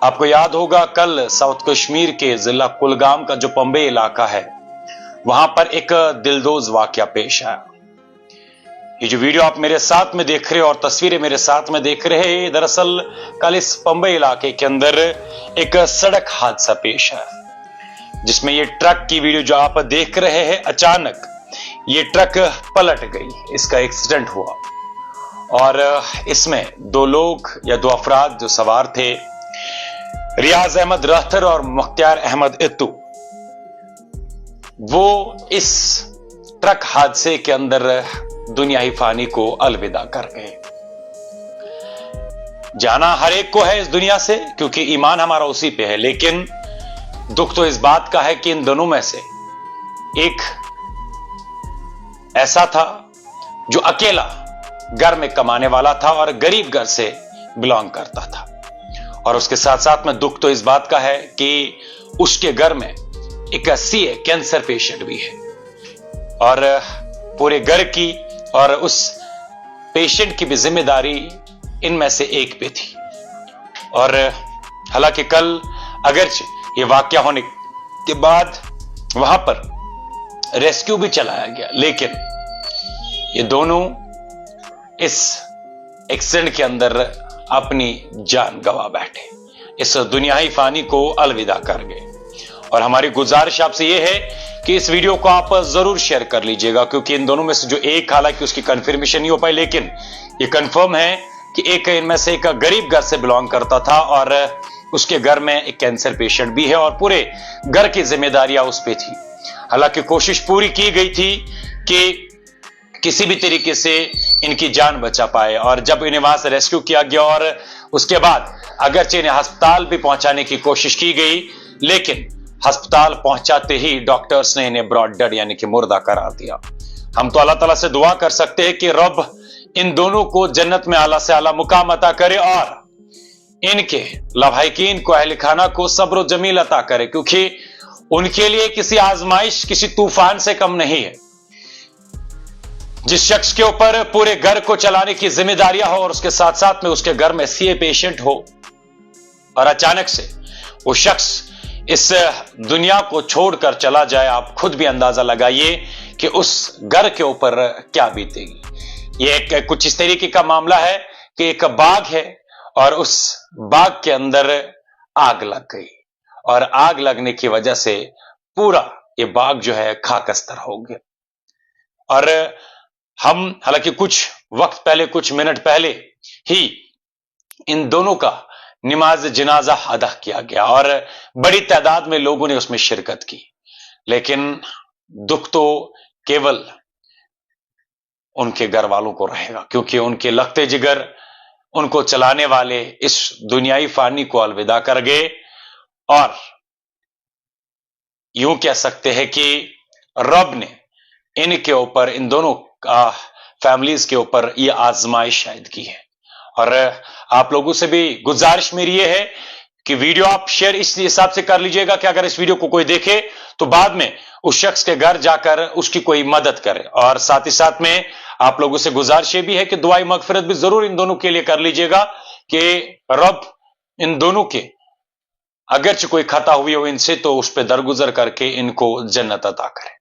आपको याद होगा कल साउथ कश्मीर के जिला कुलगाम का जो पंबे इलाका है वहां पर एक दिलदोज वाकया पेश आया। ये जो वीडियो आप मेरे साथ में देख रहे हो और तस्वीरें मेरे साथ में देख रहे हैं, दरअसल कल इस पंबे इलाके के अंदर एक सड़क हादसा पेश आया जिसमें ये ट्रक की वीडियो जो आप देख रहे हैं, अचानक ये ट्रक पलट गई, इसका एक्सीडेंट हुआ और इसमें दो लोग या दो अफराद जो सवार थे, रियाज अहमद रहतर और मुख्तार अहमद इत्तू, वो इस ट्रक हादसे के अंदर दुनियाई फानी को अलविदा कर गए। जाना हर एक को है इस दुनिया से क्योंकि ईमान हमारा उसी पे है, लेकिन दुख तो इस बात का है कि इन दोनों में से एक ऐसा था जो अकेला घर में कमाने वाला था और गरीब घर से बिलोंग करता था, और उसके साथ साथ में दुख तो इस बात का है कि उसके घर में एक सीए कैंसर पेशेंट भी है और पूरे घर की और उस पेशेंट की भी जिम्मेदारी इनमें से एक पे थी। और हालांकि कल अगरचे ये वाकया होने के बाद वहां पर रेस्क्यू भी चलाया गया, लेकिन ये दोनों इस एक्सीडेंट के अंदर अपनी जान गंवा बैठे, इस दुनियाई फानी को अलविदा कर गए। और हमारी गुजारिश आपसे यह है कि इस वीडियो को आप जरूर शेयर कर लीजिएगा, क्योंकि इन दोनों में से जो एक, हालांकि उसकी कंफर्मेशन नहीं हो पाई, लेकिन ये कंफर्म है कि एक इनमें से एक गरीब घर से बिलोंग करता था और उसके घर में एक कैंसर पेशेंट भी है और पूरे घर की जिम्मेदारियां उस पे थी। हालांकि कोशिश पूरी की गई थी कि किसी भी तरीके से इनकी जान बचा पाए, और जब इन्हें वहां से रेस्क्यू किया गया और उसके बाद अगरचे इन्हें अस्पताल भी पहुंचाने की कोशिश की गई, लेकिन अस्पताल पहुंचाते ही डॉक्टर्स ने इन्हें ब्रॉड डेड यानी कि मुर्दा करार दिया। हम तो अल्लाह ताला से दुआ कर सकते हैं कि रब इन दोनों को जन्नत में आला से आला मुकाम अता करे और इनके लवाहिकीन को, अहल खाना को सब्र जमील अता करे, क्योंकि उनके लिए किसी आजमाइश, किसी तूफान से कम नहीं है। जिस शख्स के ऊपर पूरे घर को चलाने की जिम्मेदारियां हो और उसके साथ साथ में उसके घर में सीए पेशेंट हो और अचानक से वो शख्स इस दुनिया को छोड़कर चला जाए, आप खुद भी अंदाजा लगाइए कि उस घर के ऊपर क्या बीतेगी। ये एक कुछ इस तरीके का मामला है कि एक बाग है और उस बाग के अंदर आग लग गई और आग लगने की वजह से पूरा ये बाग जो है खाकस्तर हो गया। और हम हालांकि कुछ वक्त पहले, कुछ मिनट पहले ही इन दोनों का नमाज जनाजा अदा किया गया और बड़ी तादाद में लोगों ने उसमें शिरकत की, लेकिन दुख तो केवल उनके घर वालों को रहेगा, क्योंकि उनके लगते जिगर, उनको चलाने वाले इस दुनियाई फानी को अलविदा कर गए। और यूं कह सकते हैं कि रब ने इनके ऊपर, इन दोनों फैमिलीज के ऊपर यह आजमाइश शायद की है। और आप लोगों से भी गुजारिश मेरी यह है कि वीडियो आप शेयर इस हिसाब से कर लीजिएगा कि अगर इस वीडियो को कोई देखे तो बाद में उस शख्स के घर जाकर उसकी कोई मदद करे। और साथ ही साथ में आप लोगों से गुजारिश ये भी है कि दुआई मगफिरत भी जरूर इन दोनों के लिए कर लीजिएगा कि रब इन दोनों के अगरचे कोई खता हुई हो इनसे तो उस पर दरगुजर करके इनको जन्नत अता करे।